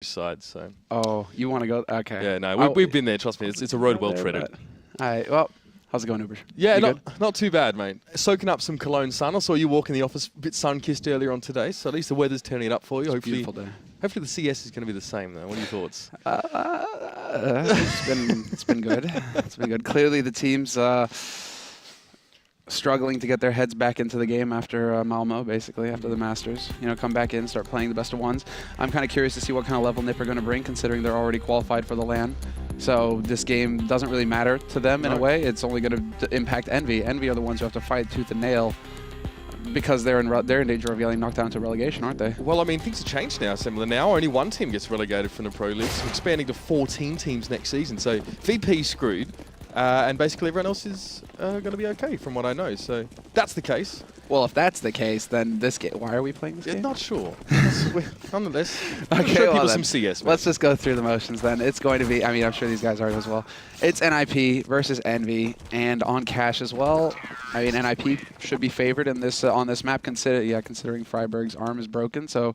side, so. Oh, you want to go? Okay. Yeah, no, we've been there, trust me. It's a road well treaded. All right, well, how's it going, Uber? Yeah, not too bad, mate. Soaking up some Cologne sun. I saw you walk in the office a bit sun-kissed earlier on today, so at least the weather's turning it up for you. It's a beautiful day. Hopefully the CS is going to be the same, though. What are your thoughts? It's been good. It's been good. Clearly the team's struggling to get their heads back into the game after Malmo, basically, after the Masters. You know, come back in, start playing the best of ones. I'm kind of curious to see what kind of level NiP are going to bring, considering they're already qualified for the LAN. So this game doesn't really matter to them in a way. It's only going to impact EnVy. EnVy are the ones who have to fight tooth and nail because they're in danger of getting knocked down to relegation, aren't they? Well, I mean, things have changed now, similar now. Only one team gets relegated from the Pro League, so expanding to 14 teams next season. So VP's screwed. And basically everyone else is going to be okay, from what I know. So that's the case. Well, if that's the case, then this game. Why are we playing this game? Not sure. Nonetheless, okay, show well people then, some CS. Let's just go through the motions then. It's going to be. I mean, I'm sure these guys are as well. It's NiP versus EnVy, and on cash as well. I mean, NiP should be favored in this on this map. Considering Freiburg's arm is broken, so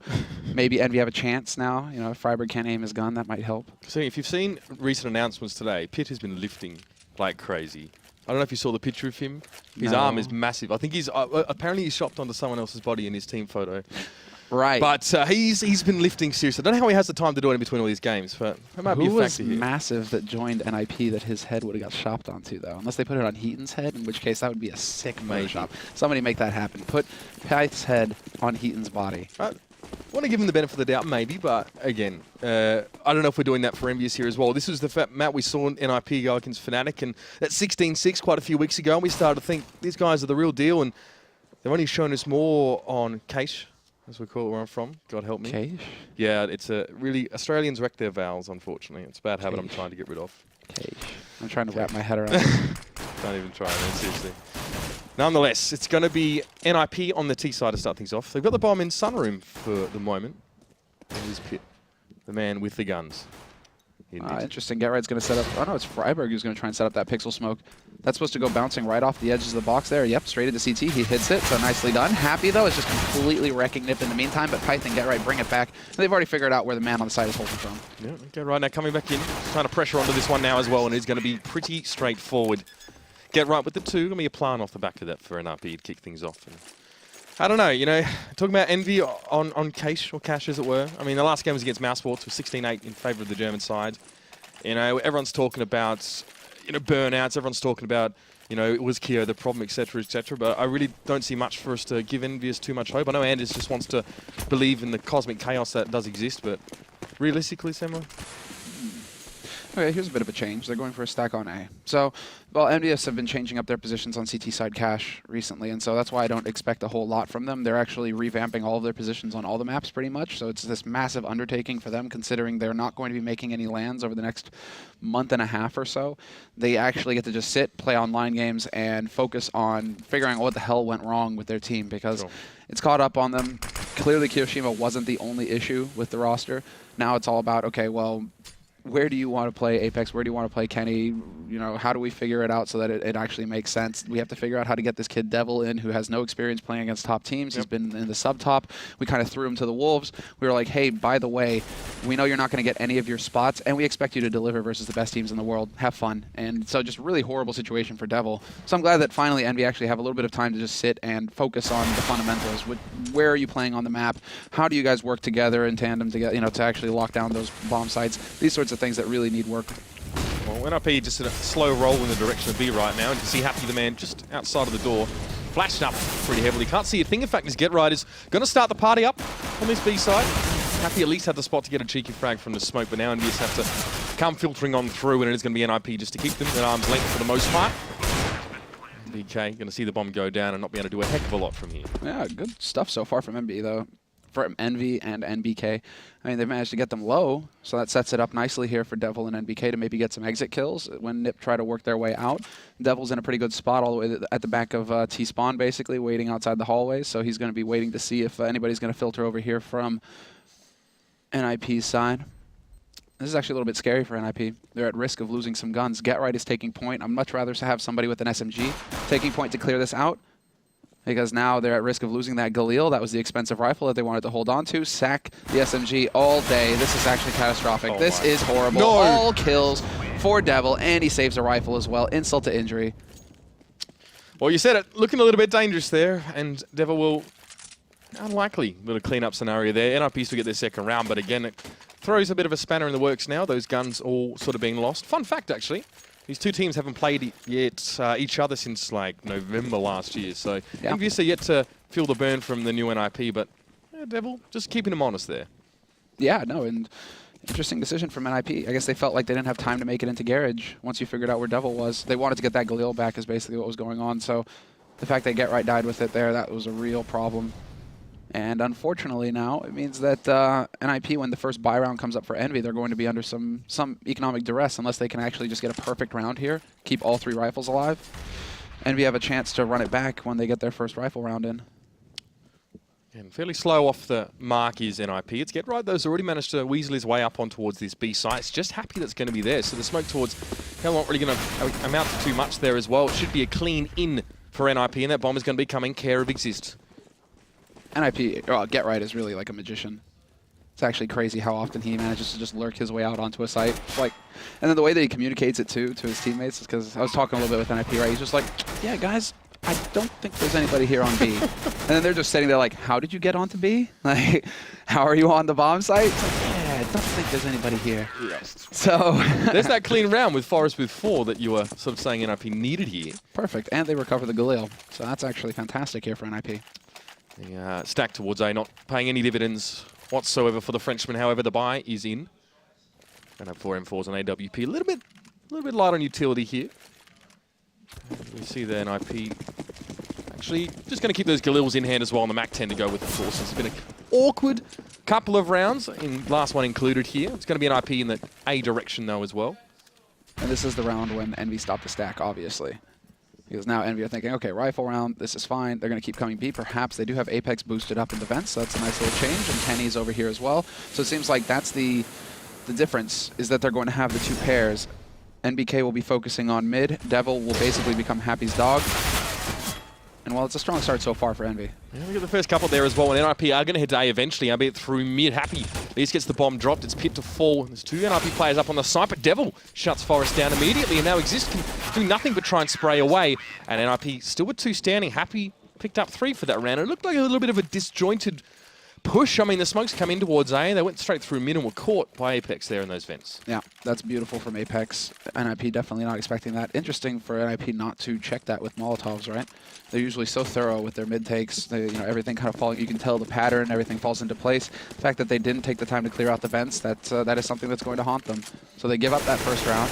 maybe EnVy have a chance now. You know, if Freiburg can't aim his gun, that might help. So if you've seen recent announcements today, Pitt has been lifting like crazy. I don't know if you saw the picture of him. His arm is massive. I think he's apparently he's shopped onto someone else's body in his team photo. Right. But he's been lifting seriously. I don't know how he has the time to do it in between all these games, but that might be a factor here. Who was massive that joined NiP that his head would have got shopped onto, though? Unless they put it on Heaton's head, in which case that would be a sick Photoshop. Somebody make that happen. Put Pyth's head on Heaton's body. I want to give him the benefit of the doubt, maybe, but again, I don't know if we're doing that for EnVyUs here as well. This was the map we saw in NiP go against Fnatic, and that 16-6 quite a few weeks ago, and we started to think these guys are the real deal, and they've only shown us more on Cache, as we call it where I'm from. God help me. Cache? Yeah, it's a really Australians wreck their vowels, unfortunately. It's a bad habit I'm trying to get rid of. Cache. I'm trying to wrap my head around it. Don't even try, man, seriously. Nonetheless, it's going to be NiP on the T side to start things off. They've got the bomb in Sunroom for the moment. Here's Pitt, the man with the guns. Interesting. GetRight's going to set up. Oh, no, it's Freiburg who's going to try and set up that pixel smoke. That's supposed to go bouncing right off the edges of the box there. Yep, straight into CT. He hits it, so nicely done. Happy, though, is just completely wrecking NiP in the meantime, but Pyth and GetRight bring it back. And they've already figured out where the man on the side is holding from. Yeah, GetRight now coming back in. Trying to pressure onto this one now as well, and it's going to be pretty straightforward. GetRight with the 2. Going to be a plan off the back of that for NiP to kick things off. And I don't know, you know, talking about EnVy on Cache, or Cache as it were. I mean, the last game was against Mousesports with 16-8 in favour of the German side. You know, everyone's talking about, you know, burnouts. Everyone's talking about, you know, it was Keo the problem, etc., etc. But I really don't see much for us to give EnVyUs too much hope. I know Anders just wants to believe in the cosmic chaos that does exist, but realistically, Samuel? Okay, here's a bit of a change. They're going for a stack on A. So, well, EnVyUs have been changing up their positions on CT side cache recently, and so that's why I don't expect a whole lot from them. They're actually revamping all of their positions on all the maps pretty much, so it's this massive undertaking for them considering they're not going to be making any lands over the next month and a half or so. They actually get to just sit, play online games, and focus on figuring out what the hell went wrong with their team because it's caught up on them. Clearly, Kiyoshima wasn't the only issue with the roster. Now it's all about, okay, well, where do you want to play Apex? Where do you want to play Kenny? You know, how do we figure it out so that it actually makes sense? We have to figure out how to get this kid Devil in who has no experience playing against top teams. He's been in the sub-top. We kind of threw him to the Wolves. We were like, hey, by the way, we know you're not going to get any of your spots, and we expect you to deliver versus the best teams in the world. Have fun. And so just really horrible situation for Devil. So I'm glad that finally EnVy actually have a little bit of time to just sit and focus on the fundamentals. Where are you playing on the map? How do you guys work together in tandem together, you know, to actually lock down those bomb sites? These sorts of things that really need work. Well, NiP just in a slow roll in the direction of B right now. And you can see Happy the man just outside of the door. Flashing up pretty heavily. Can't see a thing. In fact, his GetRight is going to start the party up on this B side. Happy at least had the spot to get a cheeky frag from the smoke, but now EnVyUs have to come filtering on through, and it is going to be NiP just to keep them at arm's length for the most part. DK going to see the bomb go down and not be able to do a heck of a lot from here. Yeah, good stuff so far from EnVy, though. From EnVy and NBK. I mean, they've managed to get them low, so that sets it up nicely here for Devil and NBK to maybe get some exit kills when NiP try to work their way out. Devil's in a pretty good spot all the way at the back of T-spawn, basically, waiting outside the hallways, so he's going to be waiting to see if anybody's going to filter over here from NiP's side. This is actually a little bit scary for NiP. They're at risk of losing some guns. GetRight is taking point. I'd much rather have somebody with an SMG taking point to clear this out. because now they're at risk of losing that Galil. That was the expensive rifle that they wanted to hold on to. Sack the SMG all day. This is actually catastrophic. Oh this is horrible. No. All kills for Devil, and he saves a rifle as well. Insult to injury. Well, you said it. Looking a little bit dangerous there, and Devil will unlikely little clean-up scenario there. NiP still get their second round, but again, it throws a bit of a spanner in the works now. Those guns all sort of being lost. Fun fact, actually. These two teams haven't played yet each other since like November last year, so yeah. EnVyUs are yet to feel the burn from the new NiP, but yeah, Devil just keeping them honest there. Yeah, no, and interesting decision from NiP. I guess they felt like they didn't have time to make it into Garage once you figured out where Devil was. They wanted to get that Galil back is basically what was going on, so the fact they Get Right died with it there, that was a real problem. And unfortunately now, it means that NiP, when the first buy round comes up for Envy, they're going to be under some economic duress unless they can actually just get a perfect round here, keep all 3 rifles alive. Envy have a chance to run it back when they get their first rifle round in. And fairly slow off the mark is NiP. It's Get Right, though, has already managed to weasel his way up on towards this B site. It's just happy that's going to be there. So the smoke towards hell not really going to amount to too much there as well. It should be a clean in for NiP, and that bomb is going to be coming care of Exist. NiP, Get Right is really like a magician. It's actually crazy how often he manages to just lurk his way out onto a site. Like, and then the way that he communicates it too to his teammates is because I was talking a little bit with NiP, right? He's just like, yeah, guys, I don't think there's anybody here on B. And then they're just sitting there like, how did you get onto B? Like, how are you on the bomb site? It's like, yeah, I don't think there's anybody here. Yes. So there's that clean round with Forest with 4 that you were sort of saying NiP needed here. Perfect, and they recover the Galil. So that's actually fantastic here for NiP. The stack towards A, not paying any dividends whatsoever for the Frenchman. However, the buy is in. And have 4 M4s on AWP. A little bit light on utility here. And we see there NiP actually just going to keep those Galils in hand as well on the MAC-10 to go with the forces. It's been an awkward couple of rounds, in last one included here. It's going to be an NiP in the A direction though as well. And this is the round when Envy stopped the stack, obviously. Because now Envy are thinking, okay, rifle round, this is fine. They're going to keep coming B. Perhaps they do have Apex boosted up in the vents, so that's a nice little change. And Kenny's over here as well. So it seems like that's the difference, is that they're going to have the 2 pairs. NBK will be focusing on mid. Devil will basically become Happy's dog. And well, it's a strong start so far for Envy. Yeah, we got the first couple there as well, and NiP are going to head to A eventually, albeit through mid. Happy at least gets the bomb dropped. It's pit to fall. There's 2 NiP players up on the site, but Devil shuts Forest down immediately, and now Exist can do nothing but try and spray away. And NiP still with 2 standing. Happy picked up 3 for that round. It looked like a little bit of a disjointed push. I mean, the smokes come in towards A. They went straight through mid and were caught by Apex there in those vents. Yeah, that's beautiful from Apex. NiP definitely not expecting that. Interesting for NiP not to check that with Molotovs, right? They're usually so thorough with their mid takes. They, everything kind of falling. You can tell the pattern. Everything falls into place. The fact that they didn't take the time to clear out the vents, that is something that's going to haunt them. So they give up that first round.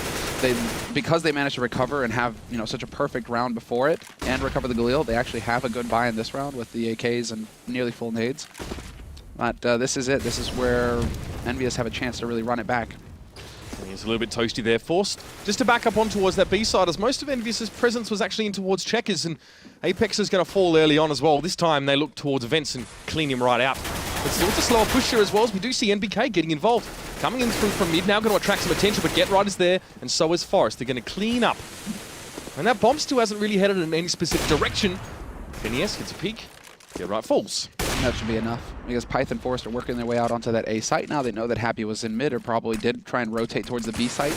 Because they managed to recover and have such a perfect round before it and recover the Galil, they actually have a good buy in this round with the AKs and nearly full nades. But this is it. This is where EnVyUs have a chance to really run it back. He's a little bit toasty there. Forced just to back up on towards that B side, as most of EnVyUs' presence was actually in towards Checkers, and Apex is going to fall early on as well. This time they look towards Vents and clean him right out. But still, it's a slower push here as well, as we do see NBK getting involved. Coming in through from mid, now going to attract some attention, but Get Right is there, and so is Forest. They're going to clean up. And that bomb still hasn't really headed in any specific direction. NES gets a peek. Get Right falls. That should be enough, because Python and Forest are working their way out onto that A site now. They know that Happy was in mid, or probably did try and rotate towards the B site,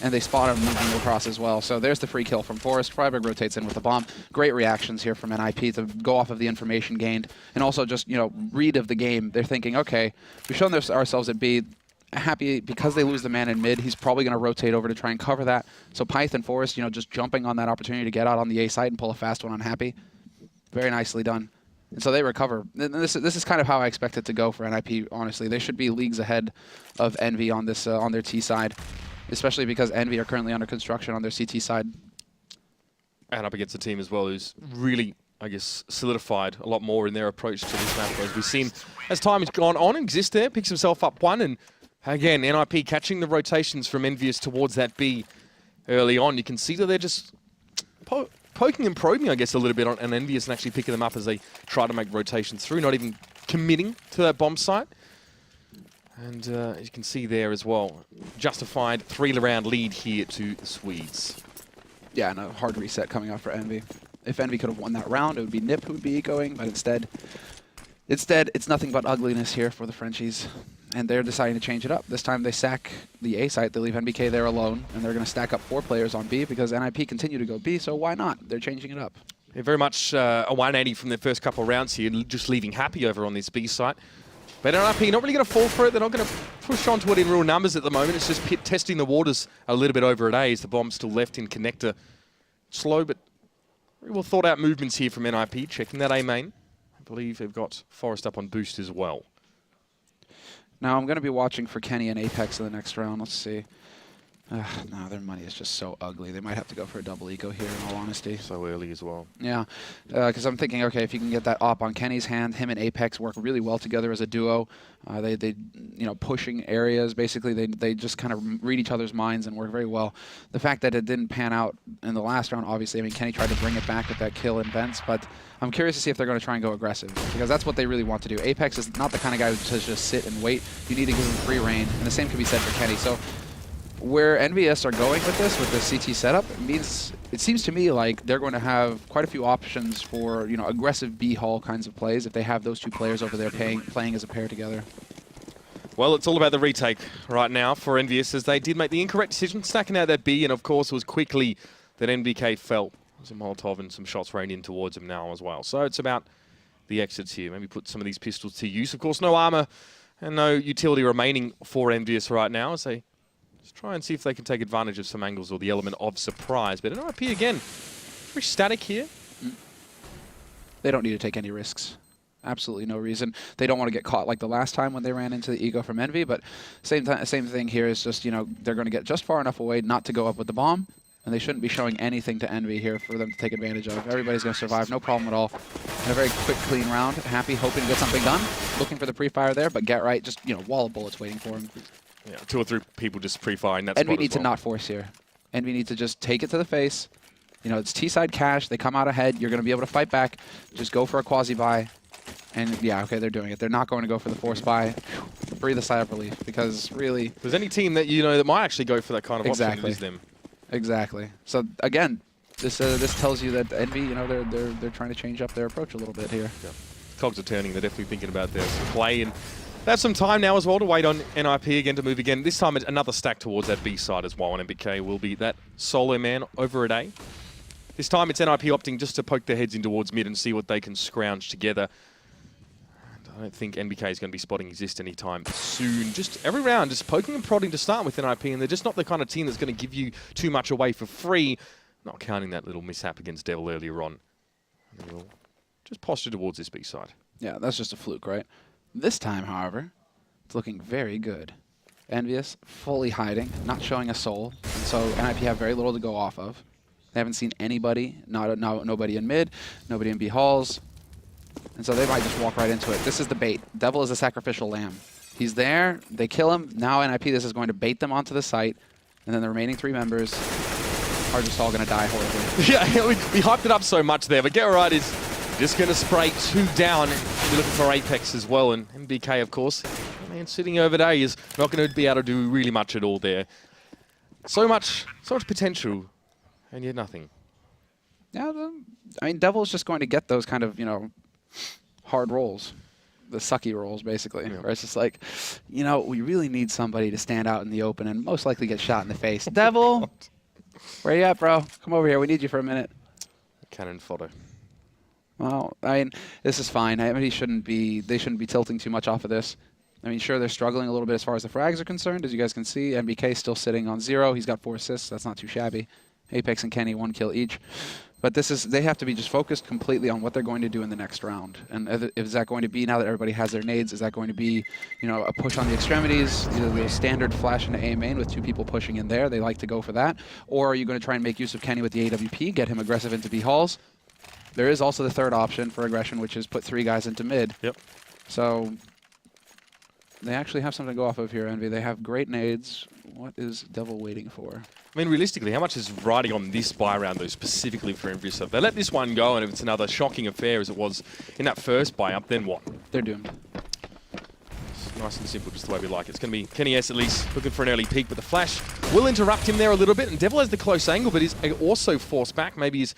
and they spot him moving across as well. So there's the free kill from Forest. Freiburg rotates in with the bomb. Great reactions here from NiP to go off of the information gained, and also just, read of the game. They're thinking, okay, we've shown ourselves at B. Happy, because they lose the man in mid, he's probably going to rotate over to try and cover that. So Python and Forest, just jumping on that opportunity to get out on the A site and pull a fast one on Happy. Very nicely done. And so they recover. And this is kind of how I expect it to go for NiP, honestly. They should be leagues ahead of Envy on this on their T side, especially because Envy are currently under construction on their CT side. And up against a team as well who's really, I guess, solidified a lot more in their approach to this map. As we've seen, as time has gone on, Exist there, picks himself up 1, and again, NiP catching the rotations from EnVyUs towards that B early on. You can see that they're just poking and probing, I guess, a little bit on EnVyUs and actually picking them up as they try to make rotations through, not even committing to that bomb site. And as you can see there as well, justified 3-round lead here to the Swedes. Yeah, and a hard reset coming out for Envy. If Envy could have won that round, it would be NiP who would be ecoing, but instead, it's nothing but ugliness here for the Frenchies. And they're deciding to change it up. This time they sack the A site, they leave NBK there alone, and they're going to stack up 4 players on B because NiP continue to go B, so why not? They're changing it up. Yeah, very much a 180 from their first couple of rounds here, just leaving Happy over on this B site. But NiP not really going to fall for it. They're not going to push onto it in real numbers at the moment. It's just Pit testing the waters a little bit over at A as the bomb's still left in connector. Slow but very well thought out movements here from NiP, checking that A main. I believe they've got Forest up on boost as well. Now I'm going to be watching for Kenny and Apex in the next round. Let's see. No, their money is just so ugly. They might have to go for a double eco here, in all honesty. So early as well. Yeah, because I'm thinking, okay, if you can get that op on Kenny's hand, him and Apex work really well together as a duo. They pushing areas. Basically, they just kind of read each other's minds and work very well. The fact that it didn't pan out in the last round, obviously, I mean, Kenny tried to bring it back with that kill in Vents, but I'm curious to see if they're going to try and go aggressive, because that's what they really want to do. Apex is not the kind of guy to just sit and wait. You need to give him free reign, and the same can be said for Kenny. So where EnVyUs are going with this, with the CT setup, it seems to me like they're going to have quite a few options for aggressive B hall kinds of plays if they have those 2 players over there playing as a pair together. Well, it's all about the retake right now for EnVyUs, as they did make the incorrect decision, stacking out that B, and of course it was quickly that NBK fell. There's a Molotov and some shots rained in towards him now as well. So it's about the exits here. Maybe put some of these pistols to use. Of course, no armor and no utility remaining for EnVyUs right now, as they just try and see if they can take advantage of some angles or the element of surprise. But NiP again, very static here. They don't need to take any risks. Absolutely no reason. They don't want to get caught like the last time when they ran into the ego from Envy, but same thing here is just, they're going to get just far enough away not to go up with the bomb, and they shouldn't be showing anything to Envy here for them to take advantage of. Everybody's going to survive, no problem at all. And a very quick, clean round. Happy, hoping to get something done. Looking for the pre-fire there, but Get Right, just, wall of bullets waiting for him. Yeah, 2 or 3 people just pre-firing that Envy spot needs to not force here. Envy needs to just take it to the face. It's T-side cash. They come out ahead. You're going to be able to fight back. Just go for a quasi-buy. And yeah, okay, they're doing it. They're not going to go for the force buy. Breathe a sigh of relief, because really, if there's any team that that might actually go for that kind of option, it is them. Exactly. So again, this tells you that Envy, they're trying to change up their approach a little bit here. Yeah. Cogs are turning. They're definitely thinking about their play, and they have some time now as well to wait on NiP again to move again. This time it's another stack towards that B side as well, and NBK will be that solo man over at A. This time it's NiP opting just to poke their heads in towards mid and see what they can scrounge together. I don't think NBK is going to be spotting Exist anytime soon. Just every round, just poking and prodding to start with NiP, and they're just not the kind of team that's going to give you too much away for free. Not counting that little mishap against Devil earlier on. And they'll just posture towards this B side. Yeah, that's just a fluke, right? This time, however, it's looking very good. EnVyUs fully hiding, not showing a soul, and so NiP have very little to go off of. They haven't seen anybody, nobody in mid, nobody in B halls. And so they might just walk right into it. This is the bait. Devil is a sacrificial lamb. He's there. They kill him. Now NiP, this is going to bait them onto the site. And then the remaining 3 members are just all going to die horribly. Yeah, we hyped it up so much there. But Get Right is just going to spray 2 down. We're looking for Apex as well. And NBK, of course, man, sitting over there is not going to be able to do really much at all there. So much potential, and yet nothing. Yeah, I mean, Devil's just going to get those kind of, hard rolls, the sucky rolls, basically. Yeah. Where it's just like, we really need somebody to stand out in the open and most likely get shot in the face. Devil, where you at, bro? Come over here. We need you for a minute. Cannon fodder. Well, I mean, this is fine. I mean, they shouldn't be tilting too much off of this. I mean, sure, they're struggling a little bit as far as the frags are concerned, as you guys can see. NBK still sitting on 0. He's got 4 assists. That's not too shabby. Apex and Kenny, 1 kill each. But they have to be just focused completely on what they're going to do in the next round. And is that going to be, now that everybody has their nades, is that going to be, a push on the extremities, the standard flash into A main with 2 people pushing in there? They like to go for that. Or are you going to try and make use of Kenny with the AWP, get him aggressive into B halls? There is also the third option for aggression, which is put 3 guys into mid. Yep. So they actually have something to go off of here, Envy. They have great nades. What is Devil waiting for? I mean, realistically, how much is riding on this buy round, though, specifically for EnVyUs? If they let this one go, and if it's another shocking affair as it was in that first buy up, then what? They're doomed. It's nice and simple, just the way we like it. It's going to be Kenny S, at least, looking for an early peek, but the flash will interrupt him there a little bit, and Devil has the close angle, but is also forced back. Maybe he's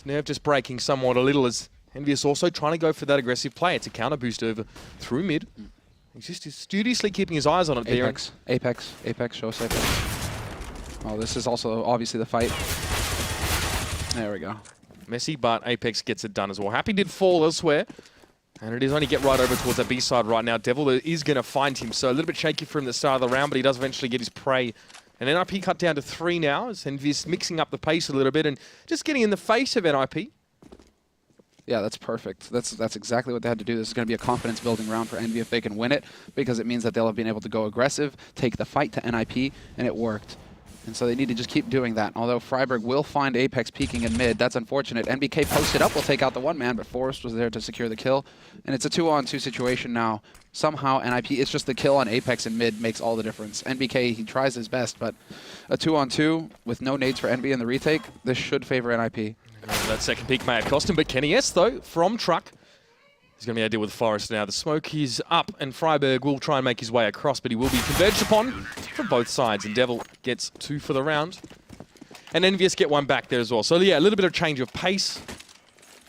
Nerve just breaking somewhat a little as EnVyUs also trying to go for that aggressive play. It's a counter boost over through mid. He's just studiously keeping his eyes on it there. Apex, show us Apex. Oh, this is also obviously the fight. There we go. Messy, but Apex gets it done as well. Happy did fall elsewhere. And it is only get right over towards that B side right now. Devil is going to find him. So a little bit shaky from the start of the round, but he does eventually get his prey. And NiP cut down to 3 now, as EnVyUs mixing up the pace a little bit and just getting in the face of NiP. Yeah, that's perfect. That's exactly what they had to do. This is going to be a confidence-building round for Envy if they can win it, because it means that they'll have been able to go aggressive, take the fight to NiP, and it worked. And so they need to just keep doing that. Although Freiburg will find Apex peeking in mid, that's unfortunate. NBK posted up, will take out the one man, but Forrest was there to secure the kill. And it's a 2-on-2 situation now. Somehow NiP, it's just the kill on Apex in mid makes all the difference. NBK, he tries his best, but a 2-on-2 with no nades for NB in the retake, this should favor NiP. That second peek may have cost him, but Kenny S, though, from Truck, he's going to be able to deal with Forrest now. The smoke is up, and Freiburg will try and make his way across, but he will be converged upon from both sides, and Devil gets 2 for the round. And EnVyUs get 1 back there as well. So, yeah, a little bit of change of pace.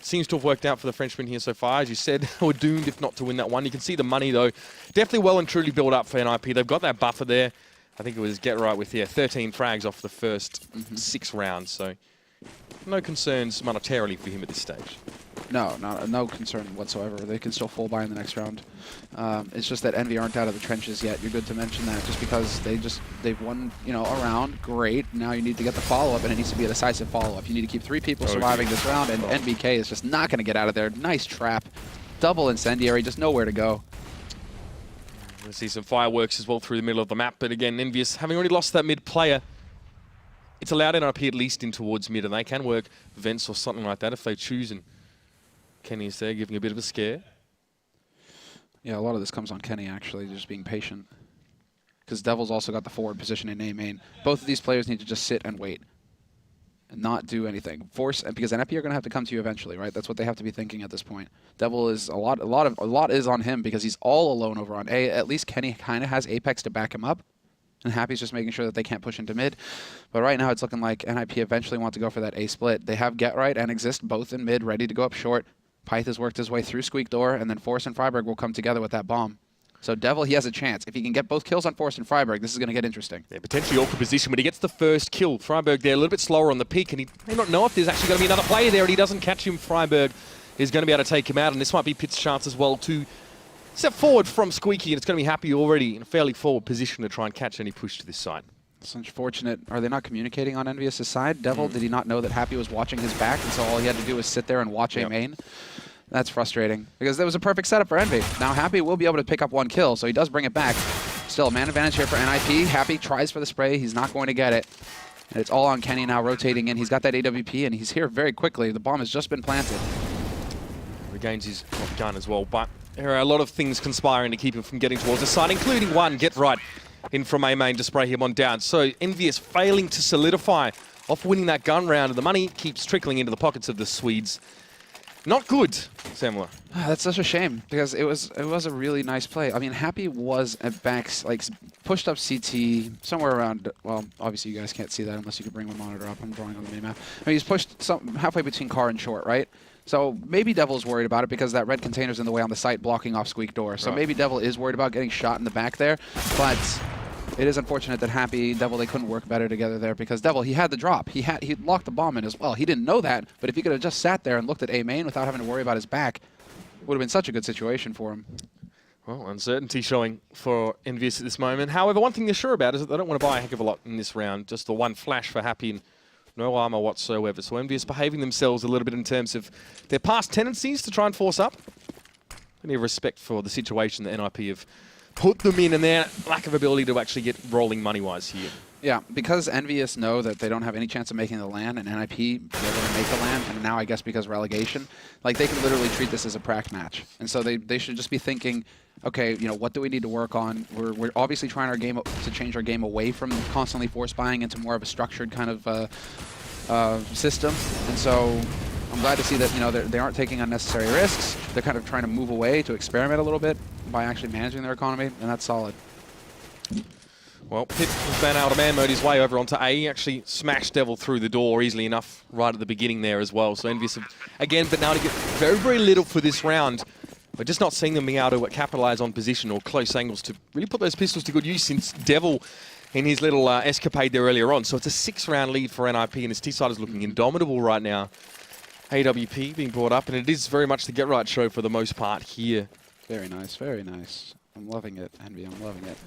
Seems to have worked out for the Frenchman here so far. As you said, we're doomed if not to win that one. You can see the money, though, definitely well and truly built up for NiP. They've got that buffer there. I think it was get right with, 13 frags off the first 6 rounds, so no concerns monetarily for him at this stage. No concern whatsoever. They can still full buy in the next round. It's just that Envy aren't out of the trenches yet. You're good to mention that, just because they've won, a round. Great. Now you need to get the follow-up, and it needs to be a decisive follow-up. You need to keep 3 people surviving this round, and NBK is just not going to get out of there. Nice trap. Double incendiary, just nowhere to go. We'll see some fireworks as well through the middle of the map, but again, EnVyUs having already lost that mid player, it's allowed NiP at least in towards mid, and they can work vents or something like that if they choose. And Kenny's there giving a bit of a scare. Yeah, a lot of this comes on Kenny, actually, just being patient. Because Devil's also got the forward position in A main. Both of these players need to just sit and wait and not do anything. Because NiP are going to have to come to you eventually, right? That's what they have to be thinking at this point. Devil is a lot is on him because he's all alone over on A. At least Kenny kind of has Apex to back him up. And Happy's just making sure that they can't push into mid. But right now it's looking like NiP eventually want to go for that A split. They have Get Right and Exist both in mid, ready to go up short. Pyth has worked his way through Squeak Door, and then Forrest and Freiburg will come together with that bomb. So Devil, he has a chance. If he can get both kills on Forrest and Freiburg, this is going to get interesting. Yeah, potentially awkward position, but he gets the first kill. Freiburg there a little bit slower on the peak, and he may not know if there's actually going to be another player there, and he doesn't catch him. Freiburg is going to be able to take him out, and this might be Pitt's chance as well to step forward from Squeaky, and it's going to be Happy already in a fairly forward position to try and catch any push to this side. It's unfortunate. Are they not communicating on EnVyUs' side? Devil, did he not know that Happy was watching his back, and so all he had to do was sit there and watch A main? That's frustrating, because that was a perfect setup for Envy. Now Happy will be able to pick up 1 kill, so he does bring it back. Still a man advantage here for NiP. Happy tries for the spray. He's not going to get it. And it's all on Kenny now rotating in. He's got that AWP, and he's here very quickly. The bomb has just been planted. Regains his gun as well, but there are a lot of things conspiring to keep him from getting towards the side, including one Get Right in from A main to spray him on down. So EnVyUs failing to solidify off winning that gun round, and the money keeps trickling into the pockets of the Swedes. Not good, Samler. That's such a shame, because it was a really nice play. I mean, Happy was at backs, like pushed up CT somewhere around. Well, obviously you guys can't see that unless you can bring my monitor up. I'm drawing on the minimap. I mean, he's pushed halfway between car and short, right? So maybe Devil's worried about it because that red container's in the way on the site, blocking off Squeak Door. So maybe Devil is worried about getting shot in the back there, but it is unfortunate that Happy, Devil, they couldn't work better together there, because Devil, he had the drop. He locked the bomb in as well. He didn't know that, but if he could have just sat there and looked at A main without having to worry about his back, it would have been such a good situation for him. Well, uncertainty showing for EnVyUs at this moment. However, one thing they're sure about is that they don't want to buy a heck of a lot in this round. Just the 1 flash for Happy and no armor whatsoever. So EnVyUs behaving themselves a little bit in terms of their past tendencies to try and force up. Plenty of respect for the situation that NiP have put them in, and their lack of ability to actually get rolling money-wise here. Yeah, because EnVyUs know that they don't have any chance of making the LAN, and NiP, they're going to make the LAN, and now I guess because relegation, like they can literally treat this as a prac match. And so they should just be thinking, okay, what do we need to work on? We're obviously trying our game to change our game away from constantly force buying into more of a structured kind of system. And so I'm glad to see that they aren't taking unnecessary risks. They're kind of trying to move away to experiment a little bit by actually managing their economy, and that's solid. Well, Pit has been able to man mode his way over onto A. He actually smashed Devil through the door easily enough right at the beginning there as well. So EnVyUs have, again, but now to get very, very little for this round. We're just not seeing them being able to capitalize on position or close angles to really put those pistols to good use since Devil in his little escapade there earlier on. So it's a 6-round lead for NiP, and his T-side is looking indomitable right now. AWP being brought up, and it is very much the get-right show for the most part here. Very nice, very nice. I'm loving it, Envy, I'm loving it.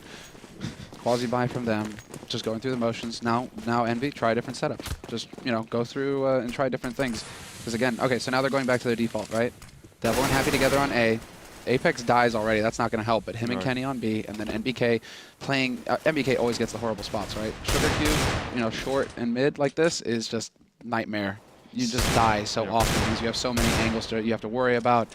Quasi-buy from them, just going through the motions. Now Envy, try a different setup. Just, you know, go through and try different things. Because again, okay, so now they're going back to their default, right? Devil and Happy together on A. Apex dies already, that's not going to help, but him and Kenny on B, and then NBK playing... NBK always gets the horrible spots, right? Sugar Cube, you know, short and mid like this is just nightmare. You just die so often because you have so many angles you have to worry about.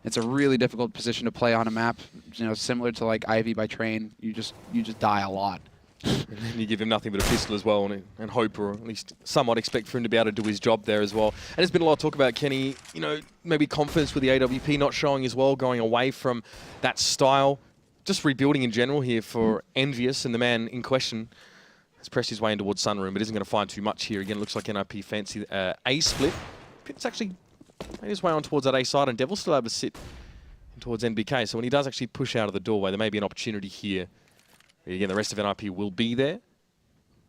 It's a really difficult position to play on a map, you know, similar to like Ivy by Train. You just die a lot. And then you give him nothing but a pistol as well, and hope, or at least somewhat expect for him to be able to do his job there as well. And there's been a lot of talk about Kenny, you know, maybe confidence with the AWP not showing as well, going away from that style. Just rebuilding in general here for EnVyUs, and the man in question has pressed his way in towards Sunroom, but isn't going to find too much here. Again, it looks like NiP fancy A split. It's actually made his way on towards that A side, and Devil still able to sit towards NBK. So when he does actually push out of the doorway, there may be an opportunity here. Again, the rest of NiP will be there.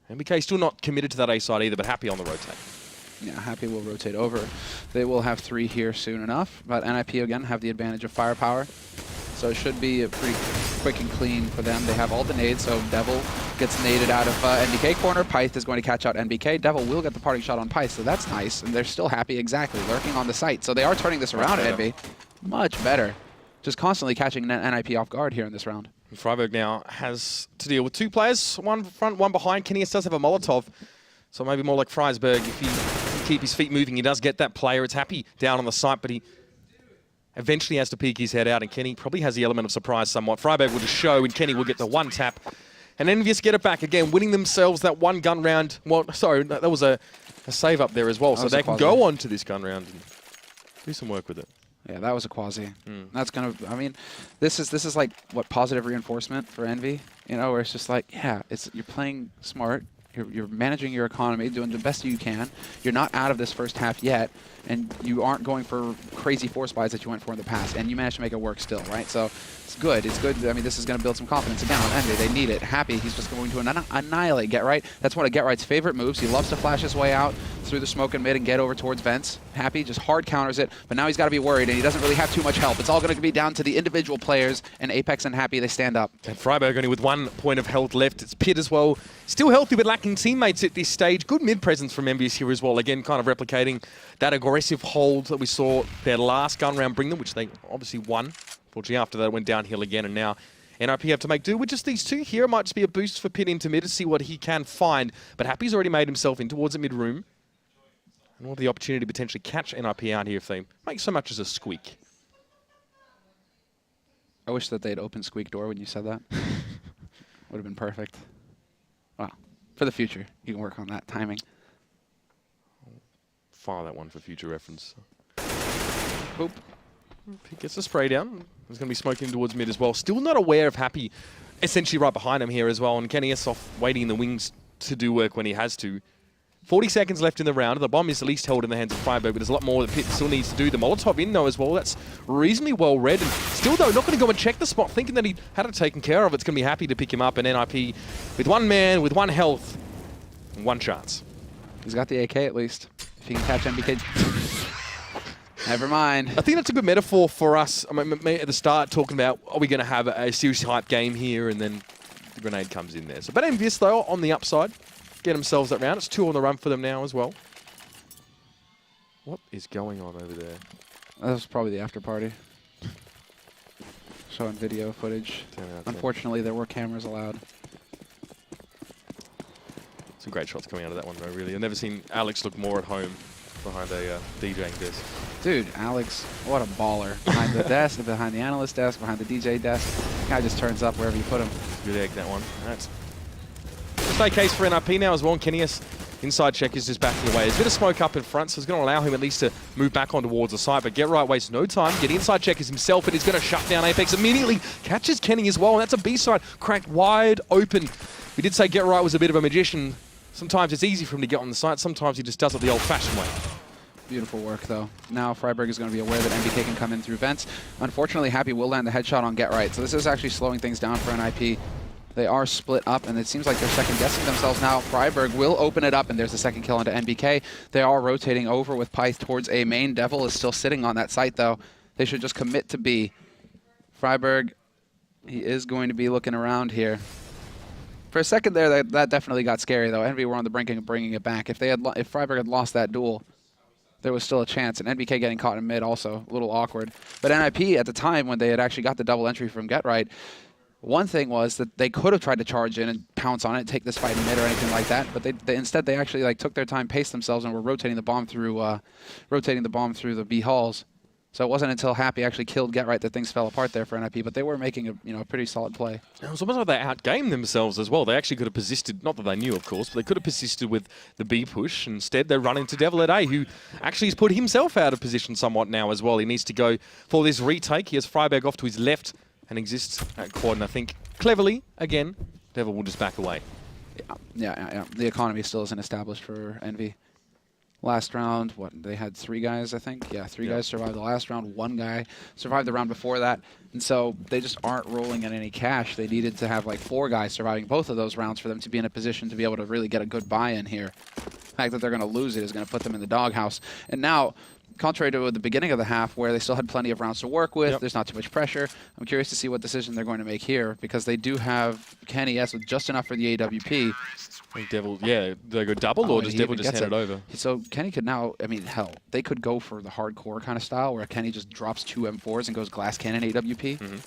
NBK still not committed to that A side either, but Happy on the rotate. Yeah, Happy will rotate over. They will have 3 here soon enough, but NiP again have the advantage of firepower. So it should be a pretty quick and clean for them. They have all the nades, so Devil gets naded out of NBK corner. Pyth is going to catch out NBK. Devil will get the parting shot on Pyth, so that's nice. And they're still Happy, exactly, lurking on the site. So they are turning this around, Envy. Much better. Just constantly catching NiP off guard here in this round. Freiburg now has to deal with 2 players, one front, one behind. Kenny does have a Molotov, so maybe more like Freisberg. If he can keep his feet moving, he does get that player. It's Happy down on the site, but he eventually has to peek his head out, and Kenny probably has the element of surprise somewhat. Freiburg will just show, and Kenny will get the 1 tap. And EnVyUs get it back again, winning themselves that 1 gun round. Well, sorry, that was a save up there as well, so they can go on to this gun round and do some work with it. Yeah, that was a quasi. That's gonna. I mean, this is like what positive reinforcement for Envy. You know, where it's just like, yeah, you're playing smart. You're managing your economy, doing the best you can. You're not out of this first half yet, and you aren't going for crazy force buys that you went for in the past, and you managed to make it work still, right? So it's good. It's good. I mean, this is going to build some confidence again on Envy. They need it. Happy, he's just going to annihilate Get Right. That's one of Get Right's favorite moves. He loves to flash his way out through the smoke and mid and get over towards vents. Happy just hard counters it, but now he's got to be worried, and he doesn't really have too much help. It's all going to be down to the individual players, and Apex and Happy, they stand up. And Freiburg only with 1 point of health left. It's Pit as well. Still healthy, but lacking teammates at this stage. Good mid presence from EnVyUs here as well. Again, kind of replicating that aggressive hold that we saw their last gun round bring them, which they obviously won. Unfortunately, after that, it went downhill again, and now NiP have to make do with just these 2 here. It might just be a boost for Pit into mid to see what he can find. But Happy's already made himself in towards the mid room. And what the opportunity to potentially catch NiP out here if they make so much as a squeak. I wish that they'd open squeak door when you said that. Would have been perfect. Wow. For the future, you can work on that timing. File that one for future reference. Boop. He gets the spray down. He's going to be smoking towards mid as well. Still not aware of Happy, essentially right behind him here as well. And Kenny is off waiting in the wings to do work when he has to. 40 seconds left in the round. The bomb is at least held in the hands of Freiburg, but there's a lot more that Pit still needs to do. The Molotov in, though, as well. That's reasonably well read. And still, though, not going to go and check the spot, thinking that he had it taken care of. It's going to be Happy to pick him up. And NiP with 1 man, with 1 health, and 1 chance. He's got the AK at least. If he can catch NBK. Never mind. I think that's a good metaphor for us. I mean, at the start, talking about, are we going to have a serious hype game here? And then the grenade comes in there. So, but EnVyUs, though, on the upside. Get themselves that round. It's 2 on the run for them now as well. What is going on over there? That was probably the after party. Showing video footage. Unfortunately, there were cameras allowed. Some great shots coming out of that one, though, really. I've never seen Alex look more at home behind a DJing desk. Dude, Alex, what a baller. Behind the desk, behind the analyst desk, behind the DJ desk. Guy just turns up wherever you put him. Good egg, that one. That's just a case for NiP now as well. Kenny's inside check is just backing away. There's a bit of smoke up in front, so it's going to allow him at least to move back on towards the side. But Get Right wastes no time. Get inside checkers himself, and he's going to shut down Apex. Immediately catches Kenny as well, and that's a B side cracked wide open. We did say Get Right was a bit of a magician. Sometimes it's easy for him to get on the site. Sometimes he just does it the old-fashioned way. Beautiful work, though. Now Freiburg is going to be aware that NBK can come in through vents. Unfortunately, Happy will land the headshot on Get Right, so this is actually slowing things down for NiP. They are split up, and it seems like they're second-guessing themselves now. Freiburg will open it up, and there's the second kill into NBK. They are rotating over with Pyth towards A main. Devil is still sitting on that site, though. They should just commit to B. Freiburg, he is going to be looking around here. For a second there, that definitely got scary, though. Envy were on the brink of bringing it back. If Freiburg had lost that duel, there was still a chance. And NBK getting caught in mid also, a little awkward. But NiP, at the time, when they had actually got the double entry from Get Right, one thing was that they could have tried to charge in and pounce on it, take this fight in mid or anything like that. But instead, they actually took their time, paced themselves, and were rotating the bomb through the B halls. So it wasn't until Happy actually killed Get Right that things fell apart there for NiP, but they were making a pretty solid play. It was almost like they outgamed themselves as well. They actually could have persisted, not that they knew, of course, but they could have persisted with the B push. Instead, they run into Devil at A, who actually has put himself out of position somewhat now as well. He needs to go for this retake. He has Freiburg off to his left and exists at quad, and I think cleverly, again, Devil will just back away. Yeah. The economy still isn't established for Envy. Last round, they had 3 guys, I think? Yeah, 3 guys survived the last round. 1 guy survived the round before that. And so they just aren't rolling in any cash. They needed to have 4 guys surviving both of those rounds for them to be in a position to be able to really get a good buy-in here. The fact that they're going to lose it is going to put them in the doghouse. And now, contrary to the beginning of the half, where they still had plenty of rounds to work with, there's not too much pressure, I'm curious to see what decision they're going to make here, because they do have Kenny S with just enough for the AWP. Devil, do they go double, or does Devil just hand it over? So Kenny could now, hell, they could go for the hardcore kind of style where Kenny just drops 2 M4s and goes glass cannon AWP.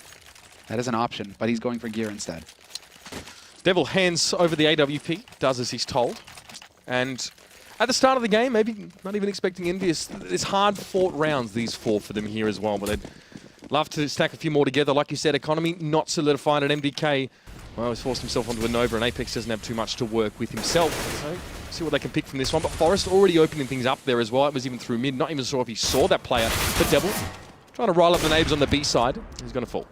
That is an option, but he's going for gear instead. Devil hands over the AWP, does as he's told. And at the start of the game, maybe not even expecting EnVyUs, it's hard-fought rounds, these 4 for them here as well, but they'd love to stack a few more together. Like you said, economy not solidified at MBK. Well, he's forced himself onto a Nova, and Apex doesn't have too much to work with himself. So, see what they can pick from this one. But Forrest already opening things up there as well. It was even through mid. Not even sure if he saw that player. But Devil trying to roll up the neighbors on the B side. He's going to fall.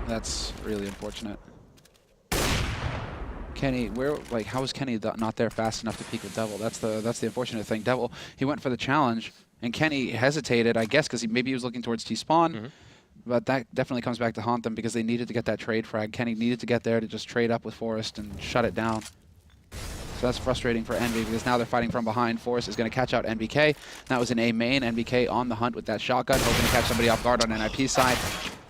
That's really unfortunate. Kenny, how is Kenny not there fast enough to peek with Devil? That's the unfortunate thing. Devil, he went for the challenge, and Kenny hesitated, I guess, because maybe he was looking towards T-spawn. But that definitely comes back to haunt them because they needed to get that trade frag. Kenny needed to get there to just trade up with Forrest and shut it down. So that's frustrating for Envy because now they're fighting from behind. Forrest is going to catch out NBK. That was an A main. NBK on the hunt with that shotgun, hoping to catch somebody off guard on NiP's side.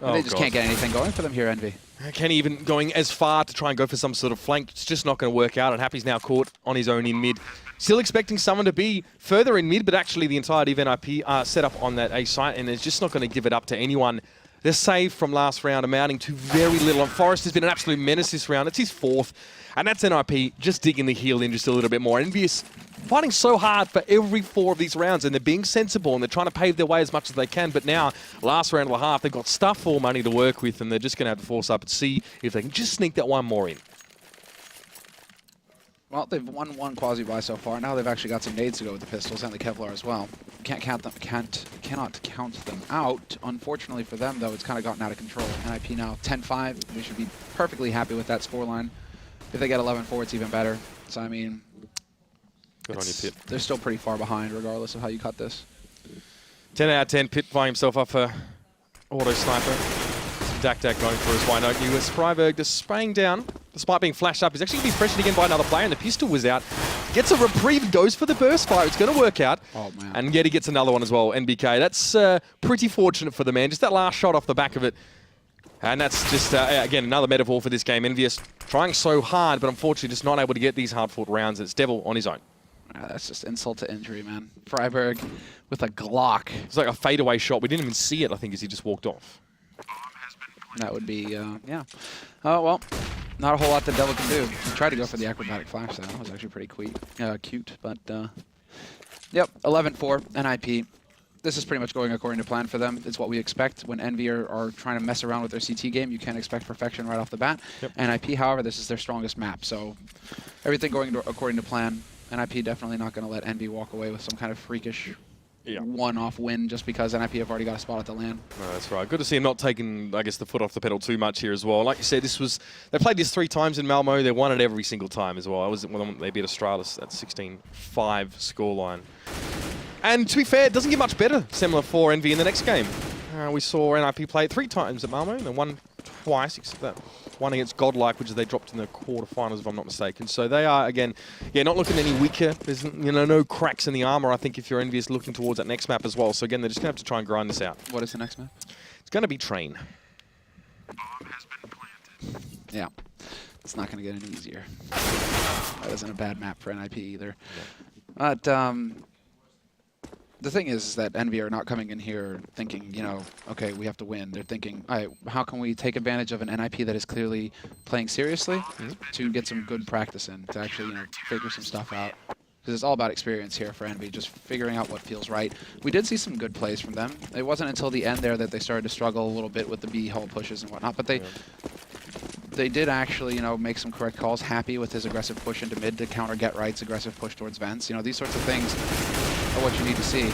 They just can't get anything going for them here, Envy. Kenny even going as far to try and go for some sort of flank. It's just not going to work out, and Happy's now caught on his own in mid. Still expecting someone to be further in mid, but actually the entirety of NiP are set up on that A site, and it's just not going to give it up to anyone. The save from last round amounting to very little. And Forrest has been an absolute menace this round. It's his 4th. And that's NiP just digging the heel in just a little bit more. EnVyUs fighting so hard for every 4 of these rounds. And they're being sensible and they're trying to pave their way as much as they can. But now, last round of the half, they've got stuff for money to work with. And they're just going to have to force up and see if they can just sneak that one more in. Well, they've won 1 quasi-buy so far. Now they've actually got some nades to go with the pistols and the Kevlar as well. Cannot count them out. Unfortunately for them, though, it's kind of gotten out of control. NiP now 10-5. They should be perfectly happy with that scoreline. If they get 11-4, it's even better. So, Good on you, Pit. They're still pretty far behind, regardless of how you cut this. 10 out of 10. Pit buying himself up for auto sniper. Dak going for his wide open. US Freiburg just spraying down. Despite being flashed up, he's actually going to be pressured again by another player, and the pistol was out. Gets a reprieve, goes for the burst fire. It's going to work out. Oh, man. And yet he gets another one as well, NBK. That's pretty fortunate for the man. Just that last shot off the back of it. And that's just, again, another metaphor for this game. EnVyUs trying so hard, but unfortunately just not able to get these hard-fought rounds. It's Devil on his own. That's just insult to injury, man. Freiburg with a Glock. It's like a fadeaway shot. We didn't even see it, I think, as he just walked off. That would be, yeah. Oh, well, not a whole lot the Devil can do. He tried to go for the acrobatic flash, though. That was actually pretty cute. But, yep, 11-4, NiP. This is pretty much going according to plan for them. It's what we expect. When Envy are trying to mess around with their CT game, you can't expect perfection right off the bat. Yep. NiP, however, this is their strongest map. So everything going according to plan. NiP definitely not going to let Envy walk away with some kind of freakish one-off win just because NiP have already got a spot at the LAN. No, that's right. Good to see him not taking, I guess, the foot off the pedal too much here as well. Like you said, they played this 3 times in Malmo. They won it every single time as well. I was when they beat Astralis at 16-5 scoreline. And to be fair, it doesn't get much better, similar for Envy in the next game. We saw NiP play it 3 times at Malmo, and they won twice, except that one against Godlike, which is they dropped in the quarterfinals, if I'm not mistaken. So they are, again, not looking any weaker. There's no cracks in the armor, I think, if you're EnVyUs looking towards that next map as well. So again, they're just going to have to try and grind this out. What is the next map? It's going to be Train. Yeah. It's not going to get any easier. That isn't a bad map for NiP either. Yeah. But the thing is that Envy are not coming in here thinking, okay, we have to win. They're thinking, all right, how can we take advantage of an NiP that is clearly playing seriously to get some good practice in, to actually, figure some stuff out. Because it's all about experience here for Envy, just figuring out what feels right. We did see some good plays from them. It wasn't until the end there that they started to struggle a little bit with the B hole pushes and whatnot, but they did actually, make some correct calls. Happy with his aggressive push into mid to counter Get Right's aggressive push towards vents. These sorts of things are what you need to see.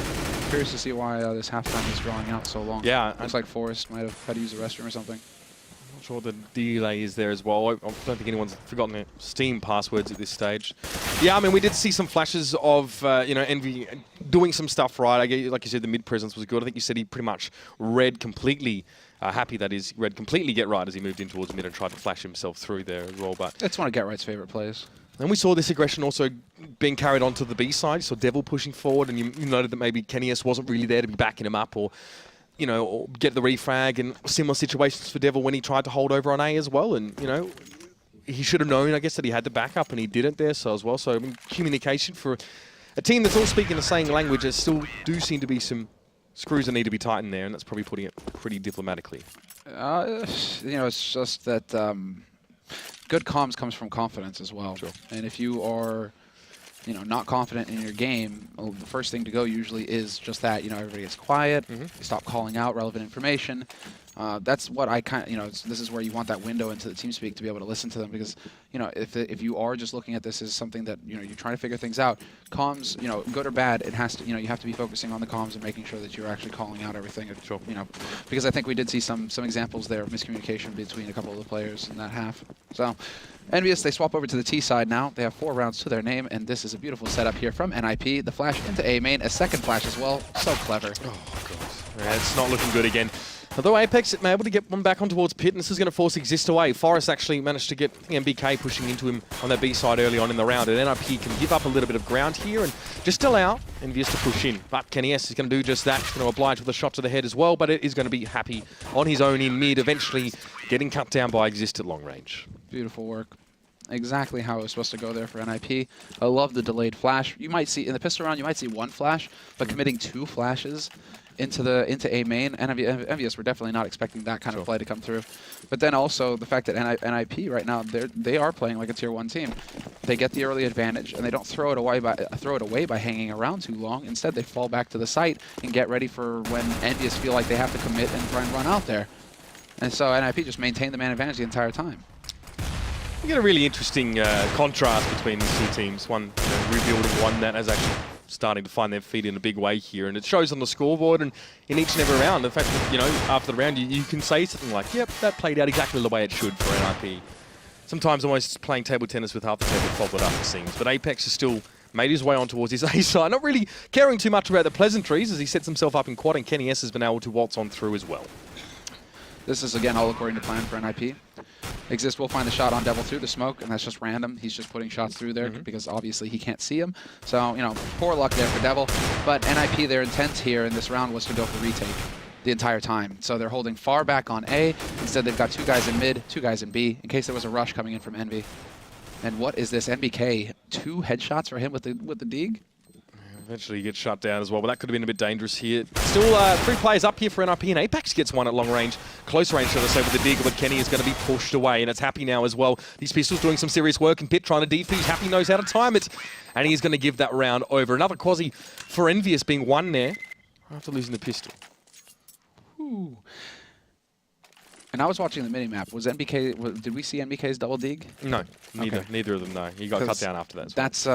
Curious to see why this halftime is drawing out so long. Yeah. Looks like Forrest might have had to use the restroom or something. I'm not sure the delay is there as well. I don't think anyone's forgotten their Steam passwords at this stage. Yeah, I mean, we did see some flashes of, Envy doing some stuff right. Like you said, the mid presence was good. I think you said he pretty much read completely. Happy that is read completely Get Right as he moved in towards mid and tried to flash himself through there as well. But it's one of Get Right's favorite plays. And we saw this aggression also being carried onto the B side. You saw Devil pushing forward, and you noted that maybe KennyS wasn't really there to be backing him up or get the refrag, and similar situations for Devil when he tried to hold over on A as well. And, he should have known, I guess, that he had the backup, and he didn't there so as well. So, I mean, communication for a team that's all speaking the same language, there still do seem to be some screws that need to be tightened there, and that's probably putting it pretty diplomatically. It's just that good comms comes from confidence as well. Sure. And if you are, not confident in your game, well, the first thing to go usually is just that. Everybody gets quiet, you stop calling out relevant information. That's what I this is where you want that window into the TeamSpeak to be able to listen to them, because, if you are just looking at this as something that, you're trying to figure things out, comms, good or bad, it has to, you have to be focusing on the comms and making sure that you're actually calling out everything, sure. Because I think we did see some examples there of miscommunication between a couple of the players in that half. So, EnVyUs, they swap over to the T side now. They have 4 rounds to their name, and this is a beautiful setup here from NiP. The flash into A main, a second flash as well. So clever. Oh, God. Yeah, it's not looking good again. Although Apex are able to get one back on towards Pit, and this is going to force Exist away. Forrest actually managed to get MBK pushing into him on that B side early on in the round, and NiP can give up a little bit of ground here and just allow EnVyUs to push in. But KennyS is going to do just that. He's going to oblige with a shot to the head as well, but it is going to be Happy on his own in mid, eventually getting cut down by Exist at long range. Beautiful work. Exactly how it was supposed to go there for NiP. I love the delayed flash. You might see, in the pistol round, you might see 1 flash, but committing 2 flashes into A main, and EnVyUs were definitely not expecting that kind of play to come through. But then also the fact that NiP right now, they are playing like a tier 1 team. They get the early advantage, and they don't throw it away by hanging around too long. Instead, they fall back to the site and get ready for when EnVyUs feel like they have to commit and try and run out there. And so NiP just maintained the man advantage the entire time. We get a really interesting contrast between these 2 teams. One rebuilding, one that has actually starting to find their feet in a big way here, and it shows on the scoreboard and in each and every round. The fact that, after the round, you can say something like, yep, that played out exactly the way it should for NiP. Sometimes almost playing table tennis with half the table folded up, it seems. But Apex has still made his way on towards his A side, not really caring too much about the pleasantries as he sets himself up in quad, and KennyS has been able to waltz on through as well. This is, again, all according to plan for NiP. Exist will find the shot on Devil through the smoke, and that's just random. He's just putting shots through there because obviously he can't see him. So, poor luck there for Devil. But NiP, their intent here in this round was to go for retake the entire time. So they're holding far back on A. Instead, they've got 2 guys in mid, 2 guys in B, in case there was a rush coming in from Envy. And what is this? NBK, 2 headshots for him with the dig? Eventually he gets shut down as well, but that could have been a bit dangerous here. Still 3 players up here for NiP, and Apex gets one at long range. Close range, should I say, with the dig, but Kenny is going to be pushed away, and it's Happy now as well. These pistols doing some serious work, and Pit trying to defuse. Happy knows how to time it, and he's going to give that round over. Another quasi for EnVyUs being 1 there after losing the pistol. Ooh. And I was watching the mini-map. Was NBK? Did we see NBK's double dig? No, neither. Okay. Neither of them. No, he got cut down after that. That's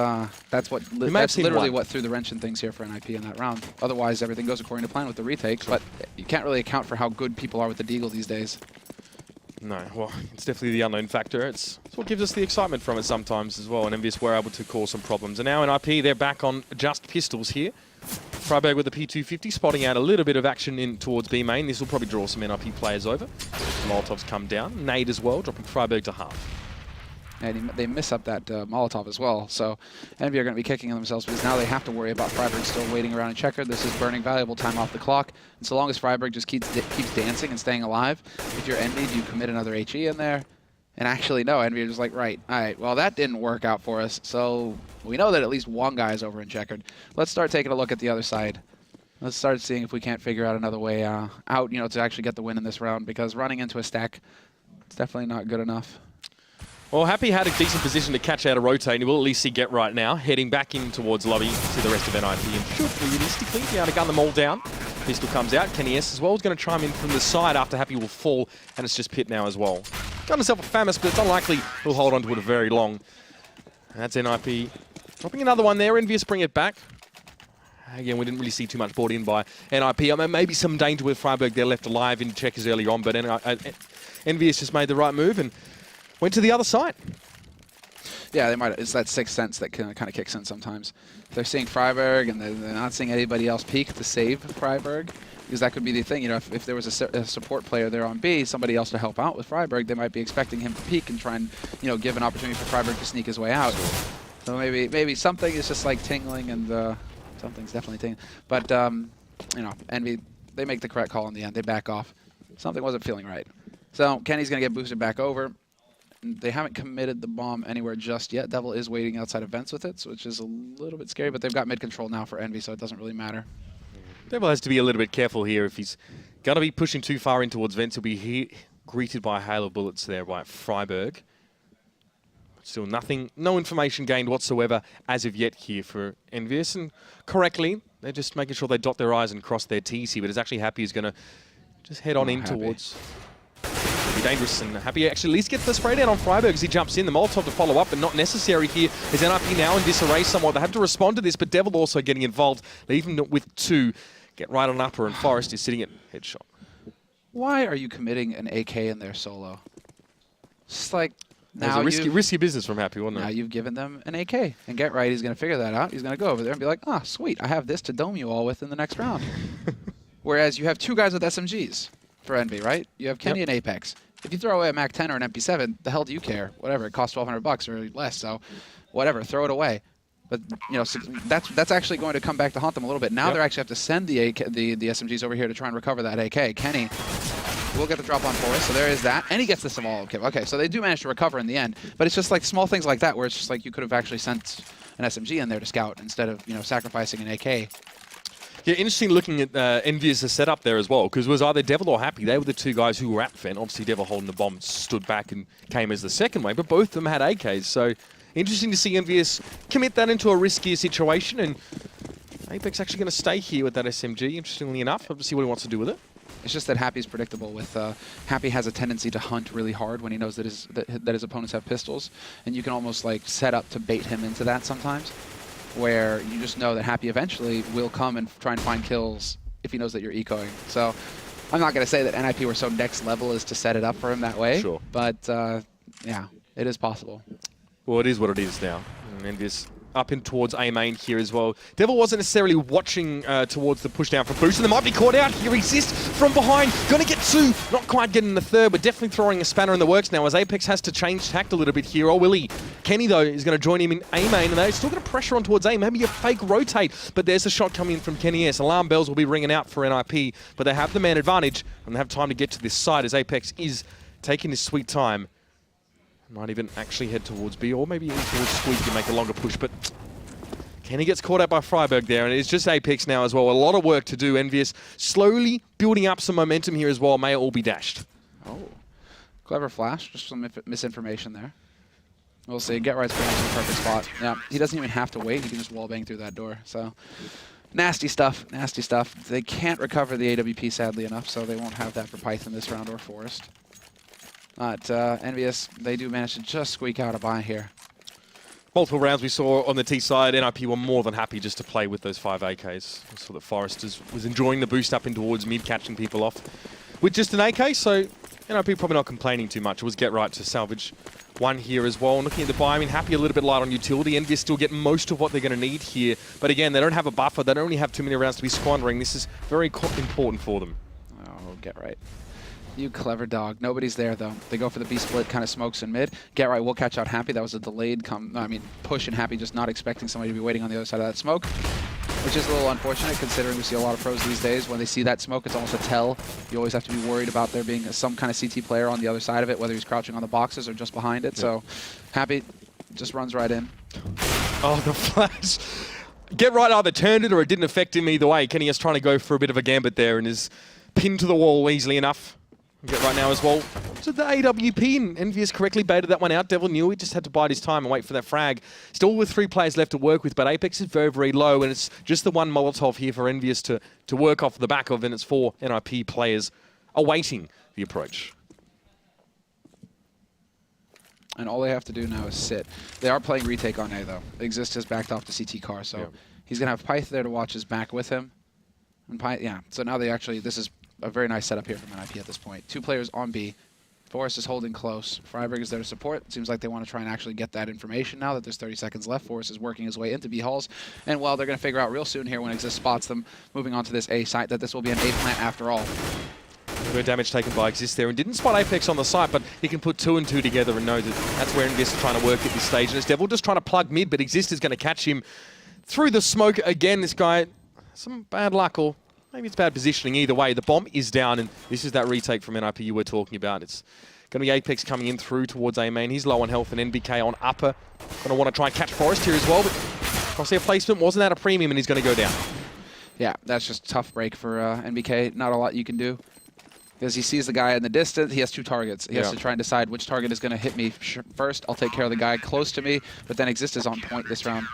what. That's literally what threw the wrench in things here for NiP in that round. Otherwise, everything goes according to plan with the retakes. But you can't really account for how good people are with the deagle these days. No, well, it's definitely the unknown factor. It's what gives us the excitement from it sometimes as well. And EnVyUs were able to cause some problems. And now NiP, they're back on just pistols here. Friberg with the P250, spotting out a little bit of action in towards B main. This will probably draw some NiP players over. Molotovs come down. Nade as well, dropping Friberg to half. And they miss up that Molotov as well. So EnVy are going to be kicking themselves because now they have to worry about Friberg still waiting around in checkered. This is burning valuable time off the clock. And so long as Friberg just keeps dancing and staying alive, if you're EnVy, you commit another HE in there. And actually, no, EnVy are just like, right, all right, well, that didn't work out for us. So we know that at least one guy is over in checkered. Let's start taking a look at the other side. Let's start seeing if we can't figure out another way out, to actually get the win in this round, because running into a stack, it's definitely not good enough. Well, Happy had a decent position to catch out a rotate, and we'll at least see Get Right now, heading back in towards lobby to the rest of NiP, and should realistically be able to gun them all down. Pistol comes out, Kenny S as well is going to chime in from the side after Happy will fall, and it's just Pit now as well. Got himself a Famous, but it's unlikely he'll hold on to it very long. And that's NiP dropping another one there. EnVyUs bring it back. Again, we didn't really see too much brought in by NiP. I mean, maybe some danger with Friberg there left alive in checkers early on, but EnVyUs just made the right move and went to the other side. Yeah, they might. It's that sixth sense that kind of kicks in sometimes. If they're seeing Friberg and they're not seeing anybody else peek to save Friberg, because that could be the thing. If there was a support player there on B, somebody else to help out with Friberg, they might be expecting him to peek and try and give an opportunity for Friberg to sneak his way out. So maybe something is just like tingling, and something's definitely tingling. But EnVy, they make the correct call in the end. They back off. Something wasn't feeling right. So Kenny's gonna get boosted back over. They haven't committed the bomb anywhere just yet. Devil is waiting outside of vents with it, which is a little bit scary, but they've got mid control now for EnVy, so it doesn't really matter. Devil has to be a little bit careful here. If he's going to be pushing too far in towards vents, he'll be greeted by a hail of bullets there by Friberg. Still no information gained whatsoever as of yet here for EnVyUs, and correctly, they're just making sure they dot their I's and cross their T's here, but it's actually Happy who's going to just head on in towards... Be dangerous, and Happy actually at least gets the spray down on Friberg as he jumps in. The Molotov to follow up, but not necessary here. Is NiP now in disarray somewhat? They have to respond to this, but Devil also getting involved. Leaving with two. Get right on upper, and Forrest is sitting at headshot. Why are you committing an AK in there solo? It's like now it's a risky business from Happy, wasn't it? Now you've given them an AK, and Get Right, he's going to figure that out. He's going to go over there and be like, ah, sweet, I have this to dome you all with in the next round. Whereas you have two guys with SMGs. For EnVy, right? You have Kenny and Apex. If you throw away a MAC-10 or an MP7, the hell do you care? Whatever, it costs $1,200 or less, so whatever, throw it away. But so that's actually going to come back to haunt them a little bit. Now they actually have to send the SMGs over here to try and recover that AK. Kenny will get the drop on Forrest, so there is that, and he gets the Samal. Okay, so they do manage to recover in the end, but it's just like small things like that where it's just like you could have actually sent an SMG in there to scout instead of sacrificing an AK. Yeah, interesting looking at EnVyUs' setup there as well, because it was either Devil or Happy. They were the two guys who were at Vent. Obviously, Devil holding the bomb stood back and came as the second wave, but both of them had AKs. So interesting to see EnVyUs commit that into a riskier situation, and Apex actually going to stay here with that SMG, interestingly enough. Let's see what he wants to do with it. It's just that Happy's predictable. With Happy has a tendency to hunt really hard when he knows that his opponents have pistols, and you can almost like set up to bait him into that sometimes, where you just know that Happy eventually will come and try and find kills if he knows that you're ecoing. So I'm not going to say that NiP were so next level as to set it up for him that way. Sure. But yeah, it is possible. Well, it is what it is now. And EnVyUs up in towards A main here as well. Devil wasn't necessarily watching towards the push down for boost, and they might be caught out. He resists from behind. Gonna get two. Not quite getting the third, but definitely throwing a spanner in the works now as Apex has to change tact a little bit here. Or will he? Kenny, though, is going to join him in A main, and they're still going to pressure on towards A. Maybe a fake rotate, but there's a shot coming in from Kenny S. Alarm bells will be ringing out for NiP, but they have the man advantage, and they have time to get to this side as Apex is taking his sweet time. Might even actually head towards B, or maybe even towards Squeak to make a longer push, but Kenny gets caught out by Friberg there, and it's just Apex now as well. A lot of work to do. EnVyUs slowly building up some momentum here as well. May it all be dashed. Oh, clever flash. Just some misinformation there. We'll see. Get Right's going to the perfect spot. Yeah, he doesn't even have to wait. He can just wallbang through that door. So nasty stuff. Nasty stuff. They can't recover the AWP, sadly enough, so they won't have that for Python this round or Forest. But EnVyUs, they do manage to just squeak out a buy here. Multiple rounds we saw on the T side. NiP were more than happy just to play with those 5 AKs. I saw that Forrest was enjoying the boost up in towards mid, catching people off with just an AK, so NiP probably not complaining too much. It was Get Right to salvage one here as well. And looking at the buy, I mean, happy a little bit light on utility. EnVyUs still get most of what they're going to need here. But again, they don't have a buffer. They don't really have too many rounds to be squandering. This is very important for them. Oh, Get Right. You clever dog. Nobody's there, though. They go for the B split, kind of smokes in mid. Get Right will catch out Happy. That was a delayed push, and Happy just not expecting somebody to be waiting on the other side of that smoke, which is a little unfortunate considering we see a lot of pros these days. When they see that smoke, it's almost a tell. You always have to be worried about there being some kind of CT player on the other side of it, whether he's crouching on the boxes or just behind it. Yeah. So Happy just runs right in. Oh, the flash. Get Right either turned it or it didn't affect him either way. Kenny is trying to go for a bit of a gambit there and is pinned to the wall easily enough. Get Right now as well. So the AWP, and EnVyUs correctly baited that one out. Devil knew he just had to bide his time and wait for that frag. Still with 3 players left to work with, but Apex is very, very low, and it's just the one Molotov here for EnVyUs to work off the back of, and it's 4 NiP players awaiting the approach. And all they have to do now is sit. They are playing retake on A, though. Exist has backed off the CT car, so he's going to have Pyth there to watch his back with him. And so now they actually, this is a very nice setup here from NiP at this point. 2 players on B. Forrest is holding close. Freiberg is there to support. It seems like they want to try and actually get that information now that there's 30 seconds left. Forrest is working his way into B halls. And well, they're going to figure out real soon here when Exist spots them moving on to this A site that this will be an A plant after all. Good damage taken by Exist there and didn't spot Apex on the site, but he can put 2 and 2 together and know that that's where EnVyUs is trying to work at this stage. And it's Devil just trying to plug mid, but Exist is going to catch him through the smoke again. This guy, some bad luck or maybe it's bad positioning. Either way, the bomb is down, and this is that retake from NiP you were talking about. It's going to be Apex coming in through towards A main. He's low on health, and NBK on upper. Going to want to try and catch Forrest here as well, but crosshair placement wasn't at a premium, and he's going to go down. Yeah, that's just a tough break for NBK. Not a lot you can do. Because he sees the guy in the distance, he has 2 targets. He has to try and decide which target is going to hit me first. I'll take care of the guy close to me, but then Exist is on point this round.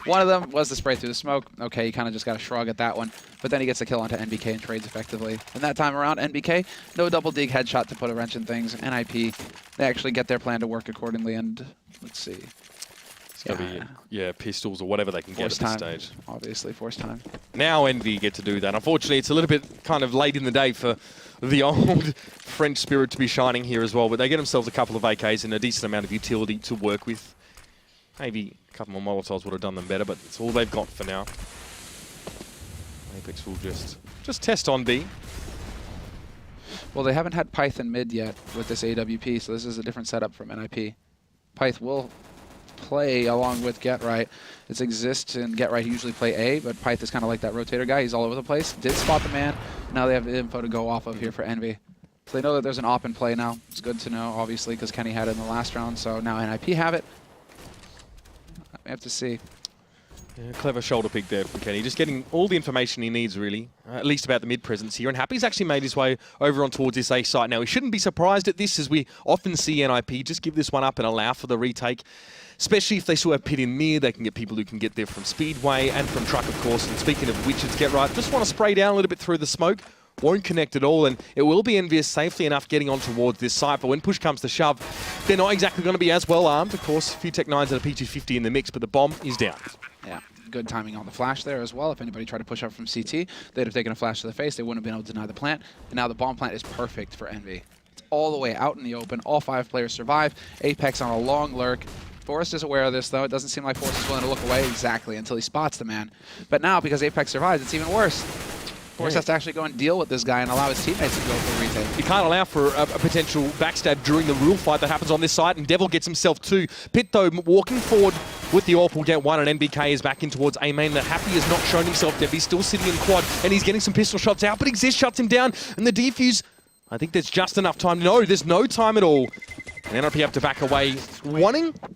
One of them was the spray through the smoke. Okay, he kind of just got a shrug at that one, but then he gets a kill onto NBK and trades effectively. And that time around, NBK, no double dig headshot to put a wrench in things. NiP, they actually get their plan to work accordingly, and let's see. It's going to be, pistols or whatever they can get at this stage. Obviously, force time. Now Envy get to do that. Unfortunately, it's a little bit kind of late in the day for the old French spirit to be shining here as well, but they get themselves a couple of AKs and a decent amount of utility to work with. Maybe a couple more Molotovs would have done them better, but it's all they've got for now. Apex will just test on B. Well, they haven't had Python mid yet with this AWP, so this is a different setup from NiP. Pyth will play along with Get Right. It's Exist and Get Right usually play A, but Pyth is kind of like that rotator guy. He's all over the place. Did spot the man. Now they have the info to go off of here for Envy. So they know that there's an op in play now. It's good to know, obviously, because Kenny had it in the last round, so now NiP have it. We have to see. Yeah, clever shoulder pick there from Kenny. Just getting all the information he needs, really, at least about the mid-presence here. And Happy's actually made his way over on towards this A site. Now, we shouldn't be surprised at this, as we often see NiP just give this one up and allow for the retake. Especially if they still have pit in near, they can get people who can get there from Speedway and from Truck, of course. And speaking of which, it's Get Right. Just want to spray down a little bit through the smoke. Won't connect at all, and it will be EnVyUs safely enough getting on towards this site, but when push comes to shove, they're not exactly going to be as well armed. Of course, a few Tech 9s and a P250 in the mix, but the bomb is down. Yeah, good timing on the flash there as well. If anybody tried to push up from CT, they'd have taken a flash to the face. They wouldn't have been able to deny the plant, and now the bomb plant is perfect for Envy. It's all the way out in the open. All 5 players survive. Apex on a long lurk. Forrest is aware of this, though. It doesn't seem like Forrest is willing to look away exactly until he spots the man. But now, because Apex survives, it's even worse. Forrest has to actually go and deal with this guy and allow his teammates to go for a retake. You can't allow for a potential backstab during the real fight that happens on this site, and Devil gets himself 2. Pit, though, walking forward with the AWP will get 1, and NBK is back in towards A main. The Happy has not shown himself yet. He's still sitting in quad, and he's getting some pistol shots out, but Exist shuts him down, and the defuse, I think there's just enough time. No, there's no time at all. And NiP have to back away,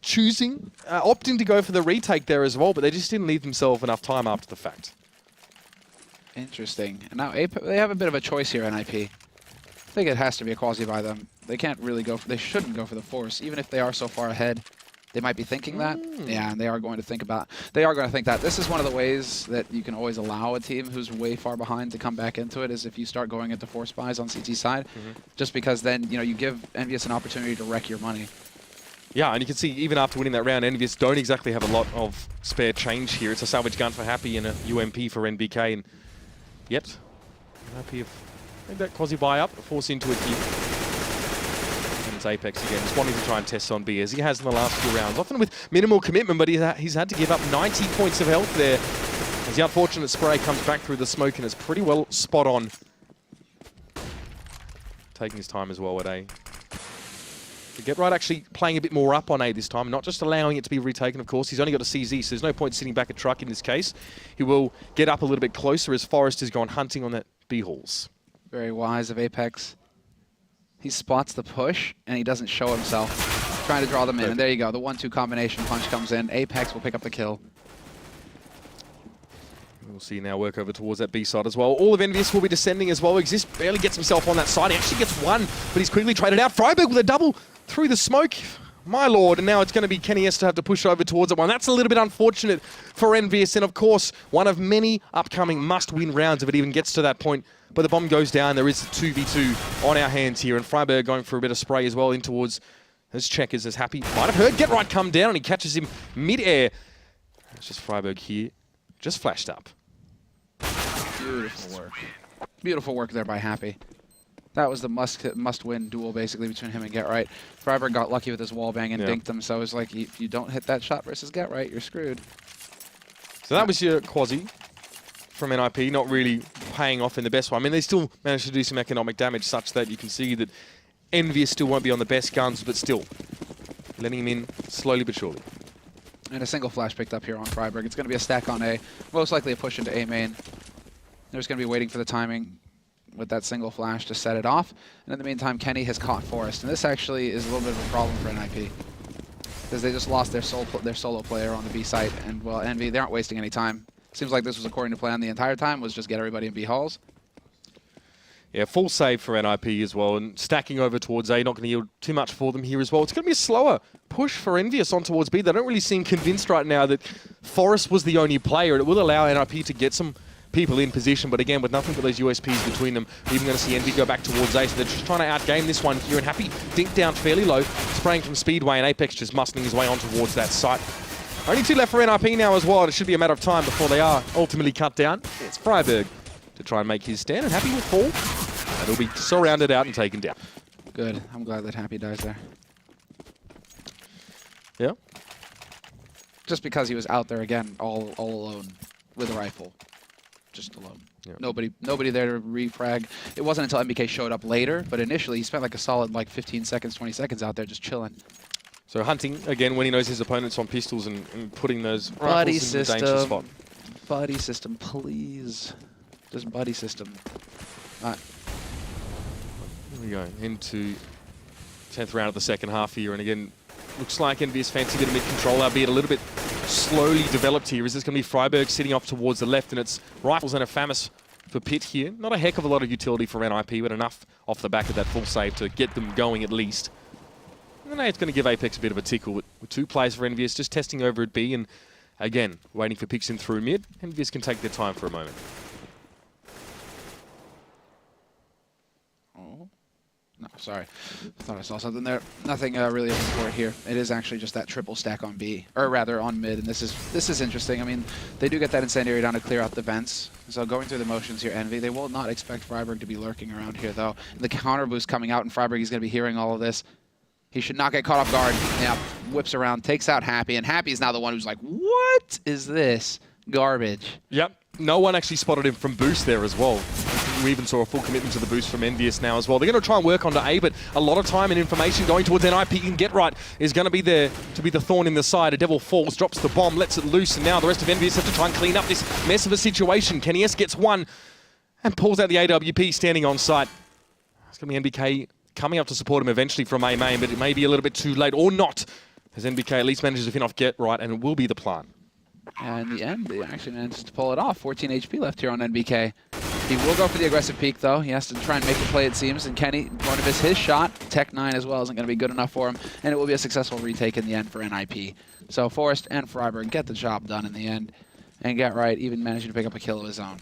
choosing, opting to go for the retake there as well, but they just didn't leave themselves enough time after the fact. Interesting. And now they have a bit of a choice here, NiP. I think it has to be a quasi by them. They can't really go for, they shouldn't go for the force, even if they are so far ahead. They might be thinking that. Yeah, and they are going to think that. This is one of the ways that you can always allow a team who's way far behind to come back into it, is if you start going into 4 spies on CT side, just because then, you know, you give EnVyUs an opportunity to wreck your money. Yeah, and you can see even after winning that round, EnVyUs don't exactly have a lot of spare change here. It's a salvage gun for Happy and a UMP for NBK, and yet Happy have made that quasi buy up, force into it here. And it's Apex again, just wanting to try and test on B as he has in the last few rounds, often with minimal commitment, but he's had to give up 90 points of health there as the unfortunate spray comes back through the smoke, and it's pretty well spot on. Taking his time as well at A. Get right actually playing a bit more up on A this time, not just allowing it to be retaken, of course. He's only got a CZ, so there's no point sitting back a truck in this case. He will get up a little bit closer as Forrest has gone hunting on that B-halls. Very wise of Apex. He spots the push, and he doesn't show himself. Trying to draw them in, and there you go. The 1-2 combination punch comes in. Apex will pick up the kill. We'll see now work over towards that B side as well. All of EnVyUs will be descending as well. Exist barely gets himself on that side. He actually gets one, but he's quickly traded out. Freiburg with a double through the smoke. My lord, and now it's going to be Kenny S to have to push over towards it one. That's a little bit unfortunate for EnVyUs, and of course, one of many upcoming must-win rounds if it even gets to that point. But the bomb goes down. There is a 2v2 on our hands here, and Freiburg going for a bit of spray as well in towards his checkers as Happy might have heard Get Right come down, and he catches him mid-air. It's just Freiburg here, just flashed up. Beautiful work. Beautiful work there by Happy. That was the must-win duel, basically, between him and Get Right. Freiburg got lucky with his wallbang and dinked him, so it's like, if you don't hit that shot versus Get Right, you're screwed. So that was your quasi from NiP, not really paying off in the best way. I mean, they still managed to do some economic damage such that you can see that EnVyUs still won't be on the best guns, but still letting him in slowly but surely. And a single flash picked up here on Freiburg. It's going to be a stack on A, most likely a push into A main. They're just going to be waiting for the timing with that single flash to set it off. And in the meantime, Kenny has caught Forrest. And this actually is a little bit of a problem for NiP, because they just lost their solo player on the B site. And, well, Envy, they aren't wasting any time. Seems like this was according to plan the entire time, was just get everybody in B halls. Yeah, full save for NiP as well, and stacking over towards A, not going to yield too much for them here as well. It's going to be a slower push for EnVyUs on towards B. They don't really seem convinced right now that Forrest was the only player. It will allow NiP to get some people in position, but again, with nothing but those USPs between them, we're even going to see Envy go back towards A, so they're just trying to outgame this one here, and Happy dinked down fairly low, spraying from Speedway, and Apex just muscling his way on towards that site. Only 2 left for NiP now as well, and it should be a matter of time before they are ultimately cut down. It's Freiburg to try and make his stand, and Happy will fall, and he'll be surrounded out and taken down. Good. I'm glad that Happy dies there. Yeah? Just because he was out there again, all alone, with a rifle. Just alone. Yep. Nobody there to refrag. It wasn't until NBK showed up later, but initially he spent like a solid 15 seconds, 20 seconds out there just chilling. So hunting, again, when he knows his opponent's on pistols and putting those buddy rifles in the danger spot. Buddy system, please. Just buddy system. Alright. Here we go, into 10th round of the second half here, and again, looks like EnVyUs fancy a bit of mid-control, albeit a little bit slowly developed here. Is this going to be Freiburg sitting off towards the left, and it's rifles and a FAMAS for Pit here. Not a heck of a lot of utility for NiP, but enough off the back of that full save to get them going at least. And then it's going to give Apex a bit of a tickle with 2 players for EnVyUs just testing over at B, and again, waiting for picks in through mid. EnVyUs can take their time for a moment. No, sorry. I thought I saw something there. Nothing really of import here. It is actually just that triple stack on B, or rather on mid, and this is interesting. I mean, they do get that incendiary down to clear out the vents. So going through the motions here, Envy, they will not expect Freiburg to be lurking around here, though. The counter boost coming out, and Freiburg is going to be hearing all of this. He should not get caught off guard. Yeah, whips around, takes out Happy, and Happy is now the one who's like, what is this garbage? Yep. No one actually spotted him from boost there as well. We even saw a full commitment to the boost from EnVyUs now as well. They're going to try and work onto A, but a lot of time and information going towards NiP and Get Right is going to be there to be the thorn in the side. A Devil falls, drops the bomb, lets it loose, and now the rest of EnVyUs have to try and clean up this mess of a situation. Kenny S gets one and pulls out the AWP standing on site. It's going to be NBK coming up to support him eventually from A main, but it may be a little bit too late, or not, as NBK at least manages to fin off Get Right, and it will be the plan. And in the end, they actually managed to pull it off. 14 HP left here on NBK. He will go for the aggressive peek, though. He has to try and make the play, it seems. And Kenny, going to miss his shot. Tech 9 as well isn't going to be good enough for him. And it will be a successful retake in the end for NiP. So Forrest and Freiberg get the job done in the end. And Get Right even managing to pick up a kill of his own.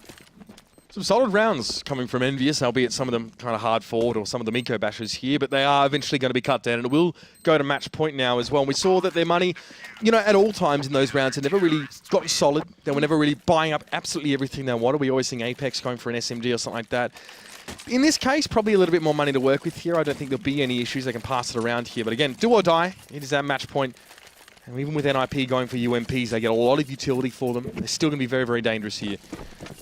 Some solid rounds coming from EnVyUs, albeit some of them kind of hard fought, or some of them eco bashers here, but they are eventually going to be cut down, and it will go to match point now as well. And we saw that their money, you know, at all times in those rounds, had never really gotten solid. They were never really buying up absolutely everything they wanted. We always think Apex going for an SMG or something like that. In this case, probably a little bit more money to work with here. I don't think there'll be any issues. They can pass it around here. But again, do or die. It is that match point. And even with NiP going for UMPs, they get a lot of utility for them. They're still going to be very, very dangerous here.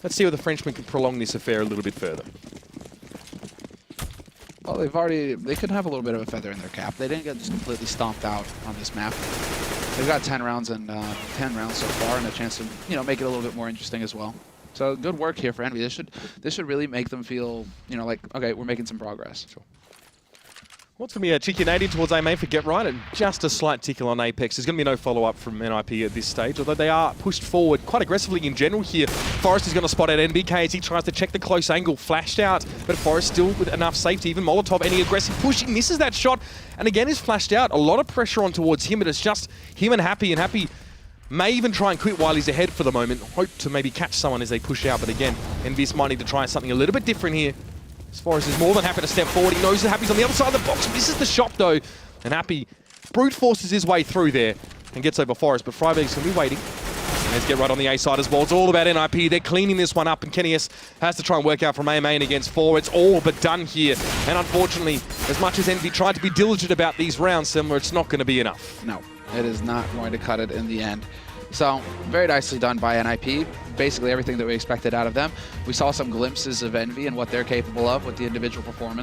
Let's see if the Frenchmen can prolong this affair a little bit further. Well, they could have a little bit of a feather in their cap. They didn't get just completely stomped out on this map. They've got 10 rounds and 10 rounds so far, and a chance to, you know, make it a little bit more interesting as well. So good work here for Envy. This should really make them feel, you know, like, okay, we're making some progress. Sure. What's going to be a cheeky Canadian towards A main for Get Right, and just a slight tickle on Apex. There's going to be no follow-up from NiP at this stage, although they are pushed forward quite aggressively in general here. Forrest is going to spot out NBK as he tries to check the close angle, flashed out, but Forrest still with enough safety. Even Molotov, any aggressive push, he misses that shot, and again is flashed out. A lot of pressure on towards him, but it's just him and Happy may even try and quit while he's ahead for the moment. Hope to maybe catch someone as they push out, but again, EnVyUs might need to try something a little bit different here. As Forrest is more than happy to step forward. He knows that Happy's on the other side of the box. Misses the shot, though. And Happy brute forces his way through there and gets over Forrest. But Freiberg's going to be waiting. And let's get right on the A side as well. It's all about NiP. They're cleaning this one up. And Kenny S has to try and work out from A main against 4. It's all but done here. And unfortunately, as much as Envy tried to be diligent about these rounds, similar, it's not going to be enough. No, it is not going to cut it in the end. So, very nicely done by NiP. Basically everything that we expected out of them. We saw some glimpses of Envy and what they're capable of with the individual performance.